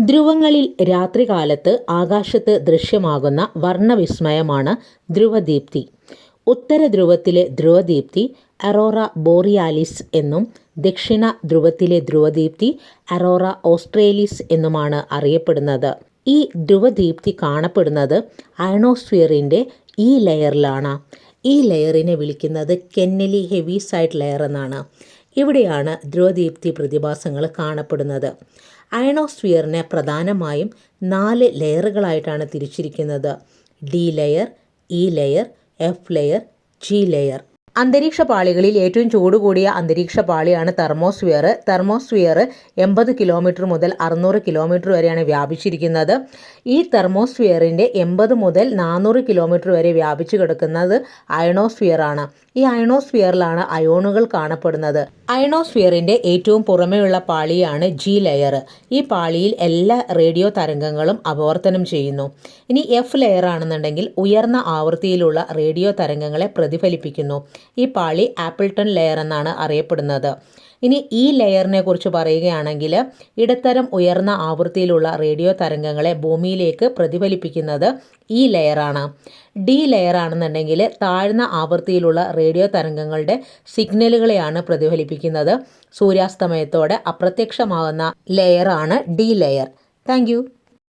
ധ്രുവങ്ങളിൽ രാത്രികാലത്ത് ആകാശത്ത് ദൃശ്യമാകുന്ന വർണ്ണവിസ്മയമാണ് ധ്രുവദീപ്തി. ഉത്തര ധ്രുവത്തിലെ ധ്രുവദീപ്തി അറോറ ബോറിയാലിസ് എന്നും ദക്ഷിണ ധ്രുവത്തിലെ ധ്രുവദീപ്തി അറോറ ഓസ്ട്രേലിസ് എന്നുമാണ് അറിയപ്പെടുന്നത്. ഈ ധ്രുവദീപ്തി കാണപ്പെടുന്നത് അയണോസ്ഫിയറിൻ്റെ ഈ ലെയറിലാണ്. ഈ ലെയറിനെ വിളിക്കുന്നത് കെന്നലി ഹെവിസൈഡ് ലെയർ എന്നാണ്. ഇവിടെയാണ് ധ്രുവദീപ്തി പ്രതിഭാസങ്ങൾ കാണപ്പെടുന്നത്. അയണോസ്ഫിയറിനെ പ്രധാനമായും 4 ലെയറുകളായിട്ടാണ് തിരിച്ചിരിക്കുന്നത്: D layer, E layer, F layer, G layer. അന്തരീക്ഷ പാളികളിൽ ഏറ്റവും ചൂട് കൂടിയ അന്തരീക്ഷ പാളിയാണ് തെർമോസ്ഫിയർ. തെർമോസ്ഫിയർ 80 കിലോമീറ്റർ മുതൽ 600 കിലോമീറ്റർ വരെയാണ് വ്യാപിച്ചിരിക്കുന്നത്. ഈ തെർമോസ്ഫിയറിൻ്റെ 80 മുതൽ 400 കിലോമീറ്റർ വരെ വ്യാപിച്ചു കിടക്കുന്നത് അയണോസ്ഫിയറാണ്. ഈ അയണോസ്ഫിയറിലാണ് അയോണുകൾ കാണപ്പെടുന്നത്. അയണോസ്ഫിയറിൻ്റെ ഏറ്റവും പുറമെയുള്ള പാളിയാണ് ജി ലെയർ. ഈ പാളിയിൽ എല്ലാ റേഡിയോ തരംഗങ്ങളും അപവർത്തനം ചെയ്യുന്നു. ഇനി എഫ് ലെയർ ആണെന്നുണ്ടെങ്കിൽ ഉയർന്ന ആവൃത്തിയിലുള്ള റേഡിയോ തരംഗങ്ങളെ പ്രതിഫലിപ്പിക്കുന്നു. ഈ പാളി ആപ്പിൾട്ടൺ ലെയർ എന്നാണ് അറിയപ്പെടുന്നത്. ഇനി ഈ ലെയറിനെ കുറിച്ച് പറയുകയാണെങ്കിൽ ഇടത്തരം ഉയർന്ന ആവൃത്തിയിലുള്ള റേഡിയോ തരംഗങ്ങളെ ഭൂമിയിലേക്ക് പ്രതിഫലിപ്പിക്കുന്നത് ഈ ലെയറാണ്. ഡി ലെയർ ആണെന്നുണ്ടെങ്കിൽ താഴ്ന്ന ആവൃത്തിയിലുള്ള റേഡിയോ തരംഗങ്ങളുടെ സിഗ്നലുകളെയാണ് പ്രതിഫലിപ്പിക്കുന്നത്. സൂര്യാസ്തമയത്തോടെ അപ്രത്യക്ഷമാകുന്ന ലെയറാണ് ഡി ലെയർ. താങ്ക്